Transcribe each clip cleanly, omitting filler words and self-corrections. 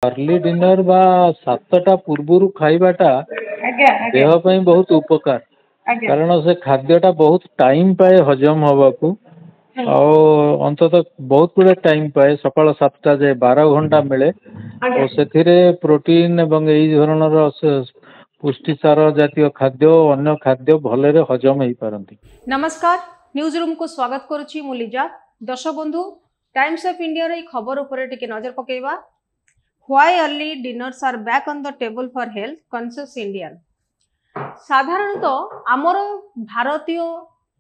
Early dinner बा 7टा पूर्व खाइबाटा आज्ञा देह ପାଇଁ बहुत उपकार आज्ञा कारण से खाद्यटा बहुत टाइम पाए हजम हवाकू और अंततः बहुत गुड़े टाइम पाए सकाल 7टा जाए 12 घंटा मिले आज्ञा और से प्रोटीन एवं यही धरणर पुष्टिसार जातीय खाद्य अन्य खाद्य भलरे हजम हो पारती। नमस्कार न्यूज रूम को स्वागत करुच्ची मु लिजा। दर्शक बंधु टाइम्स ऑफ इंडिया रे खबर ऊपर टिके नजर पकेबा। Why early dinners are back on the table for health conscious Indian. साधारणतः आमर भारतीय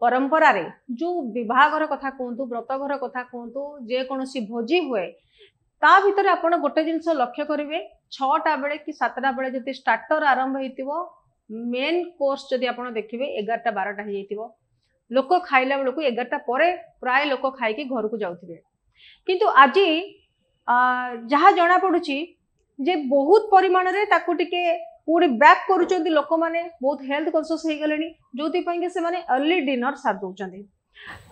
परंपरा रे जो विवाहर कथा कहतु व्रतघर कथा कहतु जेकोसी भोजी हुए ता भीतर आपण गोटे जिनस लक्ष्य करेंगे 6टा बेले कि 7टा बेले जब स्टार्टर आरंभ हो मेन कोर्स जदि आप देखिए 11टा 12टा हो लोक खाइला बेलू 11टा पर प्राय लोक खाई घर को जाऊे किंतु आज जहाँ जना पड़ुची जे बहुत परिमाण रे ताकू टिके पूरी बैक करूचंदी लोक माने बहुत हेल्थ कॉन्शियस हो गलेनी जोथि पई के से माने अर्ली डिनर सार दउचंदी।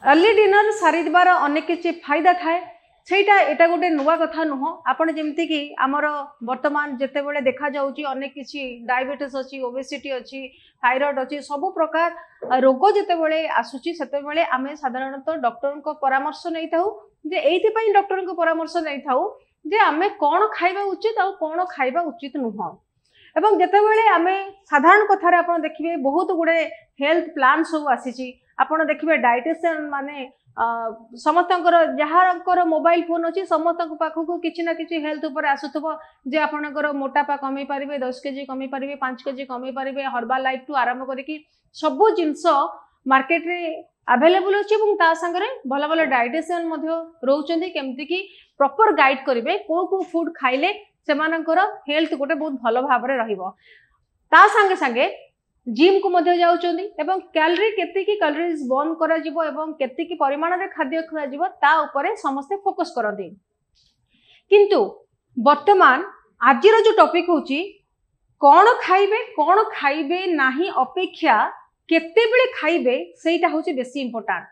अर्ली डिनर सारिबार अनेक किछि फायदा थाए सेटा एटा गोटे नुआ कथा नुह। आपण जेमति कि आमर वर्तमान जेते बेले देखा जाउची अनेक किछि डायबिटीज अछि ओबेसिटी अछि थायराइड अछि सब प्रकार रोग जेते बेले आसुची सेते बेले आमे साधारणतः डॉक्टर को परामर्श नै थाउ जे एथि पई डॉक्टर को परामर्श नै थाउ जे आमे कोन खाइबा उचित आ कोन खाइबा उचित नुह। एवं जेते बेले आमे साधारण कथा रे आपण देखिबे बहुत गुडे हेल्थ प्लान सब आसीची आपण देखिबे डाइटिशियन माने समस्तंकर जहार मोबाइल फोन अच्छी समस्त पाखक किसी ना किसी हेल्थ उपर आसुथबो जे आपणकर मोटापा कमी पारे 10 केजी कमी पारे 5 केजी कमी पारे हर्बल लाइफ टू आरंभ करके सब जिनस मार्केट रे अवेलेबल अच्छी ता संगे भल भल डाइटिशियन रोचंदी केमती कि प्रॉपर गाइड करेंगे को फूड खाइले सेमानकर हेल्थ गोटे बहुत भल भाव में रहिबो ता संगे संगे जिम को मध्य जाउचंदी एवं कैलोरी केतिकी कैलोरीज बर्न करा जिवो एवं केतिकी परिमाण रे खाद्य खा जिवो ता ऊपर समस्त फोकस करନ୍ତି किंतु वर्तमान आजिर जो टॉपिक होची कोन खाइबे नाही अपेक्षा केते बेले खाइबे सेटा होची बेसी इंपोर्टेंट।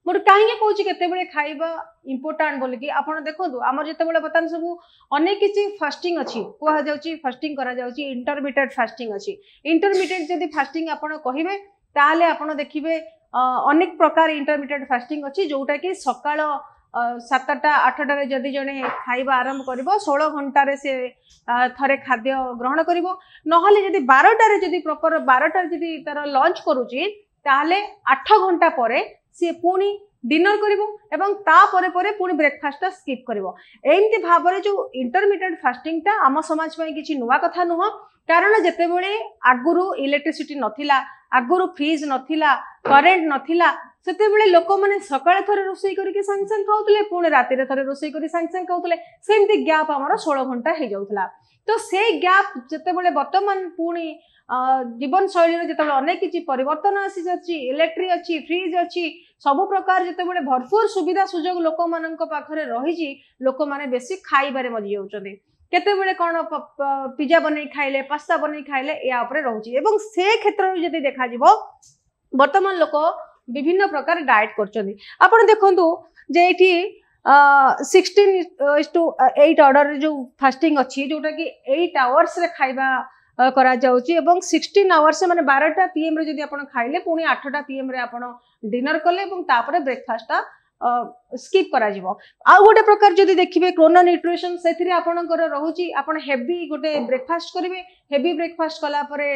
मोर काहे कहूची केते बेले खाइबा इंपोर्टेंट बोल कि आपण देखंतु हमर जते बेले बतन सब अनेक किछि फास्टिंग अछि कोहा जाउची फास्टिंग करा जाउची इंटरमिटेड फास्टिंग अछि। इंटरमिटेड जदि फास्टिंग आपण कहिबे ताले आपण देखिबे अनेक प्रकार इंटरमिटेड फास्टिंग अछि जोटा कि सकाळ 7टा 8टा रे जदि जने खाइबा आरंभ करिवो 16 घंटा रे से थरे खाद्य ग्रहण करिवो नहले जदि 12टा रे जदि प्रॉपर 12टा जदि तार लंच करूची ताले 8 घंटा परे सी पुणी डिनर करिवो एवं ता परे परे पुणी ब्रेकफास्ट स्किप करिवो। एमती भाबरे जो इंटरमिटेड फास्टिंग ता आम समाज पई किछि नुवा कथा नुह कारण जेते बेले आगुरु इलेक्ट्रिसिटी नथिला आगुरु फ्रिज नथिला करेंट नथिला सेते बेले लोक माने सकाळे थरे रोसई करके संग संग खाउतले पुणी राती रे थरे रोसई करी संग संग खाउतले सेमती गैप हमर 16 घंटा हे जाउतला। तो से गैप जेते बेले वर्तमान पुणी जीवन शैली जिते अनेक किसी परिवर्तन आसी जाछि इलेक्ट्रिक अच्छी फ्रिज अच्छी सबु प्रकार जिते बड़े भरपूर सुविधा सुजोग लोक मान पाखरे रही लोक मैंने बेसी खाइबारे मजी जाउछन्ति केते बेले कोन पिज्जा बनै खाइले पास्ता बनै खाइले या ऊपर रहउछि एवं से क्षेत्र में जदि देखा जिवो वर्तमान लोक विभिन्न प्रकार डाइट करछन्ति। आपण देखंतु जे एठी 16:8 ऑर्डर जो फास्टिंग अच्छी जोटा कि 8 आवर्स रे खाइबा करा जाउची एवं 16 आवर्स माने 12टा पीएम रे जदि आपण खाइले पुणी 8टा पीएम रे आपण डिनर कले एवं तापरे ब्रेकफास्ट स्किप करा जिवो। आ गोटे प्रकार जदि देखिबे क्रोनो न्यूट्रिशन सेथिरे आपणकर रहउची आपण हेवी गोटे ब्रेकफास्ट करिवे हेवी ब्रेकफास्ट कला परे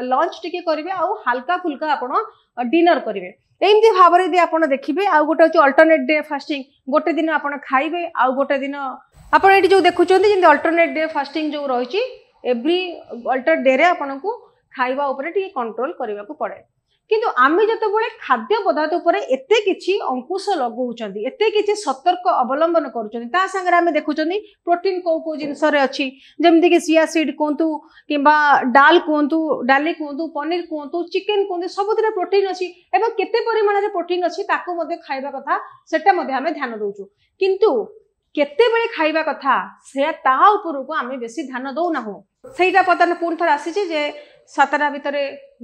लंच टिके करिवे आ हल्का फुल्का आपण डिनर करिवे एमती भाव रे आपण देखिबे। आ गोटे होची अल्टरनेट डे फास्टिंग गोटे दिन आपण खाइबे आ गोटे दिन आपण एठी जो देखुचंती जेंति अल्टरनेट डे फास्टिंग जो रहिची एवरी अल्टर डे रे आपन को खाइबा ऊपर टी कंट्रोल करबा को पड़े किंतु आमे जते बेले खाद्य पदार्थ ऊपर एते किछि अंकुश लगाउचंदी एते किछि सतर्क अवलंबन करूचंदी ता संगे आमे देखुचंदी प्रोटीन को जिंस रे अछि जेमति कि सिया सीड कोंतु किबा डाल कोंतु डाली कोंतु पनीर कोंतु चिकन कोंतु सबुतिर प्रोटीन अछि एवं केते परिमाण रे प्रोटीन अछि ताको मध्ये खाइबा कथा सेटा मध्ये आमे ध्यान दोउछु किंतु केते बेले खाइबा कथा से ता ऊपर को आमे बेसी ध्यान दउ ना हो सेटा पतन पुन थर आसीची जे 7टा भितर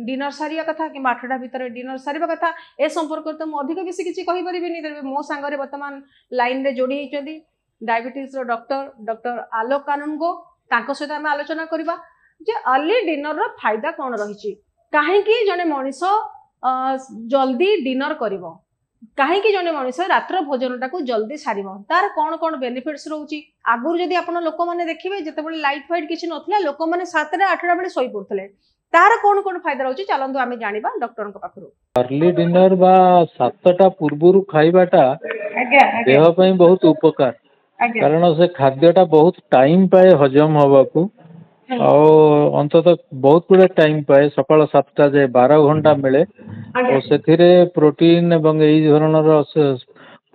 डिनर सारिया कथा कि 8टा भितर डिनर सारिबा कथा ए संपर्क तो मु अधिक बेसी किछि कहि परिबिनी मो सांगरे वर्तमान लाइन रे जोड़ी होइचंदी डायबिटीज रो डॉक्टर आलोक कानूनगो तांको सहित आमे आलोचना करिबा जे अर्ली डिनर रो फायदा कोन रहिछि काहेकि जने मनीष जल्दी डिनर करिवो काहेकि जने मनीष रात्र भोजनटा को जल्दी सारिवो तार कोन कोन बेनिफिट्स रहउछि आगुर जदि आपण लोक माने देखिबे जेतेबेले लाइट फाइट किछि नथला लोक माने 7 रे 8 बेले सोई पड़थले तार कोन कोन फायदा रहउछि चलंतु आमे जानिबा डॉक्टर को पाखरु अर्ली डिनर बा 7टा पूर्वरु खाइबाटा देह पई बहुत उपकार कारण से खाद्यटा बहुत टाइम पाए हजम हवाकू अंततः बहुत गुड़ा टाइम पाए सकाल 7टा जाए 12 घंटा मिले और से प्रोटीन एवं यही धरणर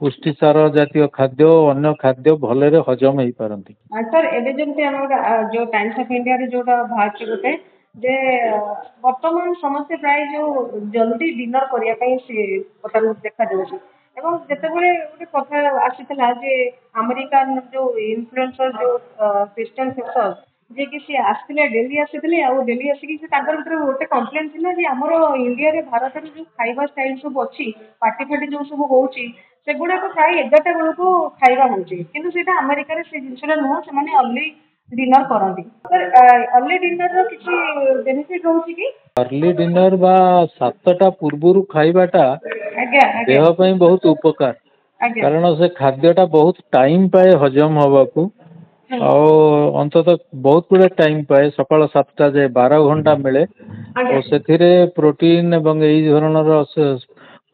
पुष्टिसार जातीय खाद्य अन्य खाद्य भलरे हजम हो पारंती सर एबे जमते हमर जो टाइम्स ऑफ इंडिया रे जोटा भाछि गोटे जे वर्तमान समस्या प्राय जो जल्दी डिनर करिया पई से पता देखा जाउछि एवं जेतेबेले गोटे कथा आसीतला जे अमेरिकन जो इन्फ्लुएंसर जो क्रिश्चियन सिस्टर जे कि से आसले डेली आसीतले आ डेली आसी से ताकर भीतर गोटे कंप्लेन थिला जे हमरो इंडिया रे भारत रे जो खाइबा स्टाइल सब अछि पार्टी फाटी जो सब होउछि सेगुडा को प्राय 11टा बेल को खाइबा होउछि किंतु सेटा अमेरिका रे से जिंसला नुह से माने अर्ली डिनर करंती सर अर्ली डिनर रो किछि बेनिफिट रहउछि कि अर्ली डिनर बा 7टा पूर्वरु खाइबाटा देह पई बहुत उपकार कारण से खाद्यटा बहुत टाइम पाए हजम हवाकू अंततः बहुत गुड़ा टाइम पाए सकाल 7टा जाए 12 घंटा मिले और से प्रोटीन एवं यही धरणर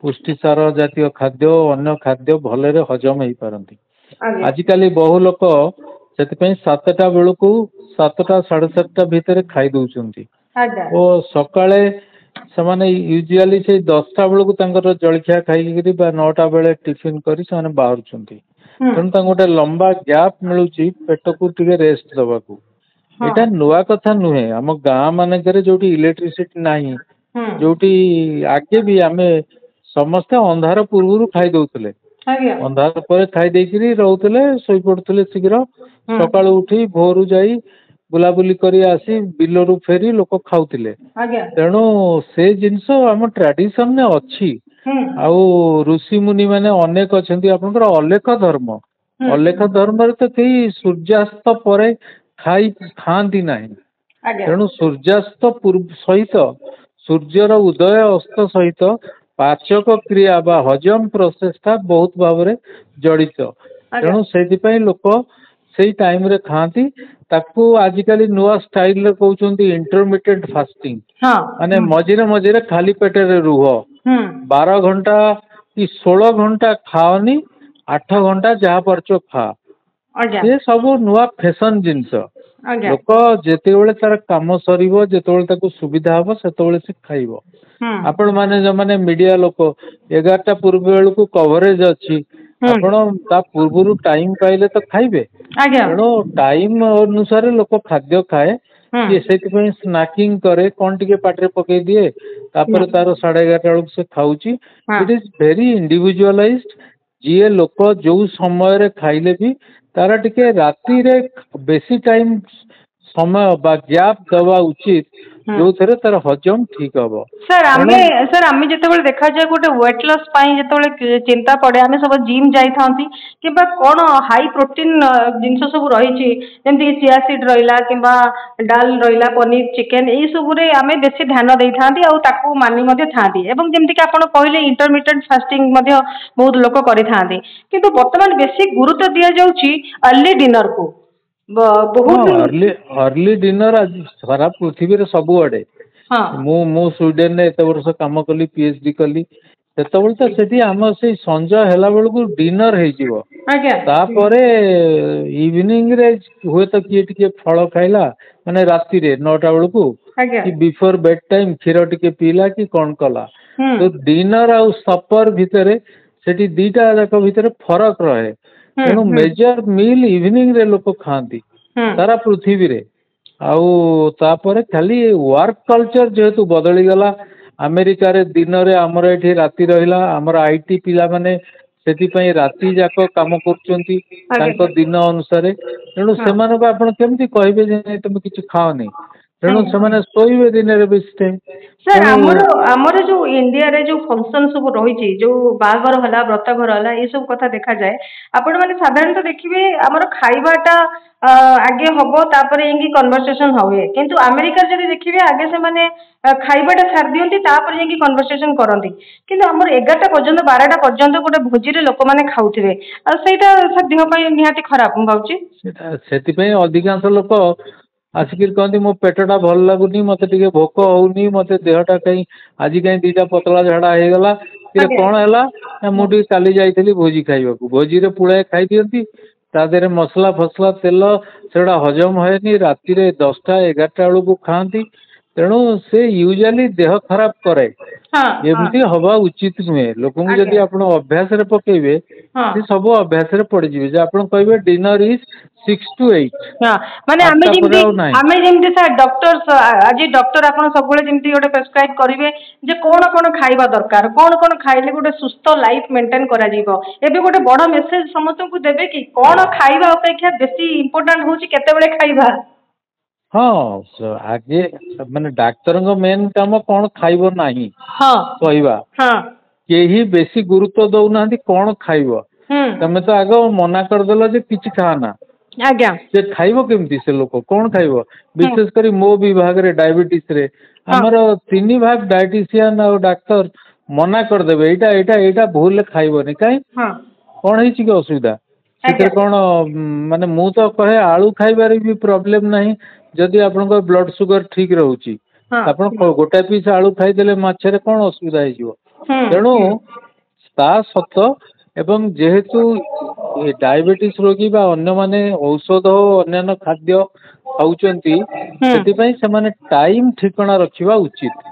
पुष्टिसार जातीय खाद्य अन्य खाद्य भलरे हजम हो पारंती आजिकाली बहु लोक से 7टा बेलू 7टा 7:30 भितर खाई दउचंती और सकाळे से यूजुअली से 10टा बेलू जलखिया खाई 9टा बेले टिफिन करी से बाहर तेणु गोटे लंबा गैप मिलूँ पेट को टे रेस्ट दवाकू यहाँ नुआ कथा नुहे आम गाँ मानक जो इलेक्ट्रिसिटी नाही जो आगे भी आम समस्ते अंधार पूर्व खाई दौले अंधार पर खाई देकरी रोते शोई पड़ते शीघ्र सका उठी भोरु जाई बुलाबुली करी आसी बिलरू फेरी लोक खाऊले तेणु से जिनस आम ट्रेडिशन ने अच्छी आउ ऋषि मुनि माने अनेक अच्छा आपनकर अलेख धर्म अलेख धर्म तो कई सूर्यास्त पर खाती ना तेणु सूर्यास्त सहित सूर्यर उदय अस्त सहित पाचक क्रिया बा हजम प्रोसेसटा बहुत भाव जड़ित तेणु से लोक से टाइम रे खाती ताकू आजिकली नुआ स्टाइल रे कहउचंती इंटरमिटेंट फास्टिंग माने मझिरे मझिरे खाली पेटे रुह 12 घंटा कि 16 घंटा खाओनी 8 घंटा जहाँ परच खा ये सब नुआ फैशन जिनस लोक जेतेबेले तार काम सरीबो जेतेबेले ताकू सुविधा हबो सेतेबेले से खाइबो आपण माने जो माने मीडिया लोक 11टा पूर्व बेल को कवरेज अच्छी आपण ता पूर्वरु टाइम पाइले तो खाइबे तेणु टाइम अनुसार लोक खाद्य खाए ये से स्नैकिंग करे कौन टिके पाटे पकई दिए तापर तार 11:30 बेलू से खाऊची इट इज वेरी इंडिविजुअलाइज्ड जी लोक जो समय रे खाइले भी तार टिके राति रे बेसी टाइम समय बा गैप दवा उचित जो थे तार हजम ठीक हम सर आमे जेतेबेले देखा जाए गोटे वेट लॉस पाई जेतेबेले चिंता पड़े आमे सब जिम जाई थांती किबा कोन हाई प्रोटीन जिंस सब रही जेमती चिया सीड रहिला किबा डाल रहिला पनीर चिकन ए सब रे आमे बेसी ध्यान देई थांती आ ताकू मानी मध्ये थांती एवं जेमती कि आपण कहले इंटरमिटेंट फास्टिंग मध्ये बहुत लोक करि थांती किंतु वर्तमान बेसी गुरुत्व दिया जाउची अर्ली डिनर को बहुत अर्ली डिनर आज सारा पृथ्वी रे सब आड़े मु स्वीडेन ने एत वर्ष काम कली पीएचडी कली सेतबेले तो सेठी आम से संजय हैला बेलू डिनर हो तापरे इवनिंग रे हुए तो किए टिके फल खाइला माने राति रे 9टा बेलू कि बिफोर बेड टाइम क्षीर टिके पीला कि कौन कला तो डिनर आउ सपर भितर सेठी दीटा जाक भितर फरक रहे तेणु मेजर मील इवनिंग रे लोक खाती सारा पृथ्वी रे आउ तापरे खाली वर्क कल्चर जेहेतु बदली गला अमेरिका रे दिन रे हमर एठी राति रहिला हमर आईटी पिला माने सेति राति जाक काम करचंती तांको दिन अनुसार तेणु सेमानक आपण केमती कहबे जे तुम किछि खाओ नहीं तेणु से शोबे दिन बेसी टाइम सर आमर जो इंडिया रे जो फंक्शन सब रही जो बागर हला व्रतघर हला ये सब कथा देखा जाए आपण माने साधारणतः देखिए आमर खाइबाटा आगे हबो तापर एंगी कन्वर्सेशन हुए किंतु अमेरिका जदि देखिए आगे से माने खाइबाटा छाड़ दियंती तापर एंगी कन्वर्सेशन करंती किंतु आमर 11टा पर्यंत 12टा पर्यंत गोटे भोजी रे लोक माने खाउथिबे आ सेटा देह पई निहाती खराब भाउची से अधिकांश लोक आसिक कहती मो पेटटा भल लगुनि मत भोक होनी मत देहटा कहीं आज कहीं 2टा पतला झाड़ा हो गला कौन है मुझे काली जाइली भोजी खाइबा भोजी रे पुଳାଏ खाई दियंती ता देहरे मसला फसला तेल सेटा हजम होएनी राति 10टा 11टा बेलू खाती तेणु से यूजुअली देह खराब करे एमती हवा उचित नुहे लोक जदि आप अभ्यास पकेबे से सब अभ्यास पड़े जे आप कहे डिनर इज 6 to 8 माने आमे जेमती सर डॉक्टर आज डॉक्टर आपन सबले जेमती गोटे प्रेस्क्राइब करिवे जे कोन कोन खाइबा दरकार कोन खाइले गोटे सुस्थ लाइफ मेंटेन करा जीवो एबे गोटे बड़ मेसेज समस्त को देबे कि कोन खाइबा अपेक्षा बेसी इंपोर्टेंट होची केते बेले खाइबा हाँ आगे माने डाक्तर मेन काम कौन खाइबो नाही कहवा केही बेसी गुरुत्व दौना कौन खाइबो तमे तो आग मना करदेल जे किछि खाना आज्ञा से खाइबो केमती से लोक कौन खाइबो विशेष करी मो विभाग रे डायबिटीज रे हमर 3 भाग डायटिशियन और डाक्टर मना कर देबे एटा एटा एटा भूल खाइबोनी काई कौन है कि असुविधा से कौन माने मु तो कहे आलू खाइबार भी प्रॉब्लम नहीं जदि आपन ब्लड शुगर ठीक रहउची आपन गोटा पीस आलू खाइदेले माछरे कौन असुविधा हो तेणु ता सत एवं जेहेतु डायबिटीज रोगी बा अन्य माने औषध अन्य खाद्य खाउचंती सेति पई से माने टाइम ठिकाना रखिबा उचित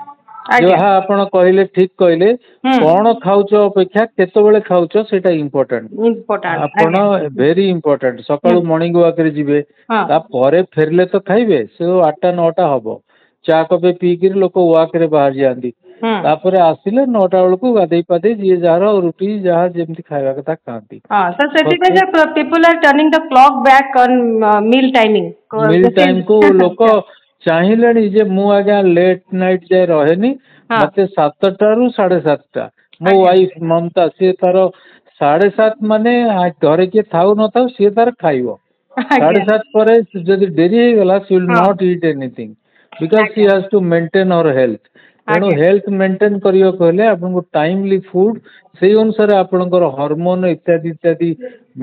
जहा आपण कहले ठीक कहले कौन खाउच अपेक्षा केते बेले खाउच सेटा इम्पोर्टेंट आपण वेरी इम्पोर्टेंट सकाळु मॉर्निंग वॉक रे जिवे ता परे फेरले तो खाइबे से 8टा 9टा हबो चा कपे पी के लोक वॉक रे बाहर जांदी तापरे आसिले 9टा बेलू गाधे पाधे जी जार रुटी जहाँ जमी खावा कथा खाती people are turning the clock back on meal time को लोक चाहिए जे मु आज्ञा लेट नाइट जाए रहे मत 7टा रू 7:30 मो वाइफ ममता सी तार 7:30 माने घरे किए थाउ न थाउ सी तार खाइबो 7:30 पर जदि डेरी हो गला she will not eat anything because she has to maintain her health तेणु हेल्थ मेंटेन करियो कहले आपन टाइमली फूड से अनुसार आपनकर हार्मोन इत्यादि इत्यादि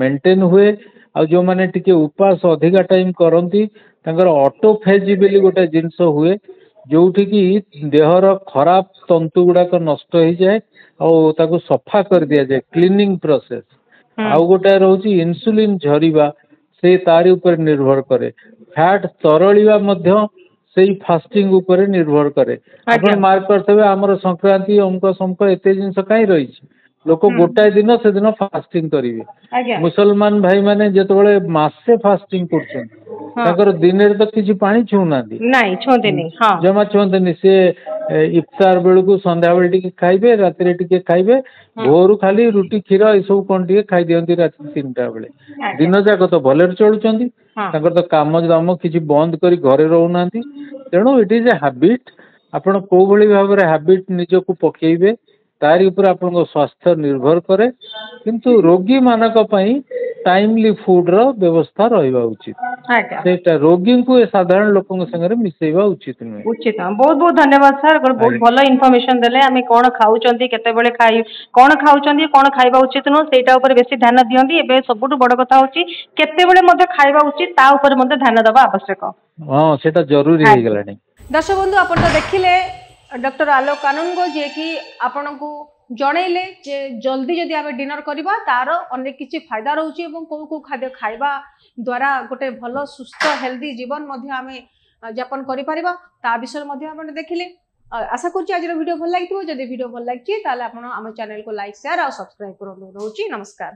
मेंटेन हुए आ जो माने टिके उपास अधिका टाइम करंती तांकर ऑटोफेज बेली गोटे जिनस हुए जोठी की देहर खराब तंतु गुड़ाक नष्ट हो जाए और ताको सफा कर दिया जाए क्लीनिंग प्रोसेस आउ गोटे रोची इंसुलिन झरिबा से तारी ऊपर निर्भर करे फैट तरलिबा मध्य से फास्टिंग ऊपर निर्भर करे आपण मार्क करथबे हमर संक्रांति अमक समक एते जिंस काई रही लोक गोटाए दिन से दिन फास्टिंग करिवे मुसलमान भाई माने जेतबेले मासे फास्टिंग करछन ताकर दिने तो किछि पानी छुनांदी नाही छोदेनी हां जमा छुंदनी से इफ्तार बेलू को संध्या बेल टिके खाइबे राति रे टिके खाइबे भोरु खाली रुटी क्षीर ए सब कोन टिके खाइ दियंती राति 3टा बेले दिन जाक तो भले चलुचंदी ताकर तो काम दाम किछि बंद करी घरे रहउनांती तेणु इट इज ए हैबिट आपण को भली भाव रे हैबिट निज को पकेइबे तारी ऊपर आपन स्वास्थ्य निर्भर करे किंतु रोगी मानक पई टाइमली फूड रो व्यवस्था रहिबा उचित सेटा रोगी को साधारण लोकन संगे मिसेबा उचित नुहे उचित बहुत बहुत धन्यवाद सर बहुत भलो इन्फॉर्मेशन देले आमे कोन खाउचंती केते बेले खाइ कोन खाउचंती कोन खाइबा उचित न सेटा ऊपर बेसी ध्यान दियंती एबे सबुटु बड़ कथा होची केते बेले मध्ये खाइबा उचित ता ऊपर मध्ये ध्यान देबा आवश्यक हां सेटा जरूरी हे गेलानी दर्शक बंधु आपण तो देखिले डॉक्टर आलोक कानूनगो जे कि आपण को जनइले जे जल्दी जदि आमे डिनर करबा तार अनेक किछि फायदा रहउची एवं को खाद्य खाइबा द्वारा गोटे भलो सुस्थ हेल्दी जीवन मध्ये आमे यापन करि परिबा ता विषय मध्ये आपण देखिले आशा करछि आज वीडियो भल लागितो जदि वीडियो भल लागि ताले आपण हम चैनल को लाइक शेयर और सब्सक्राइब करन रहउची नमस्कार।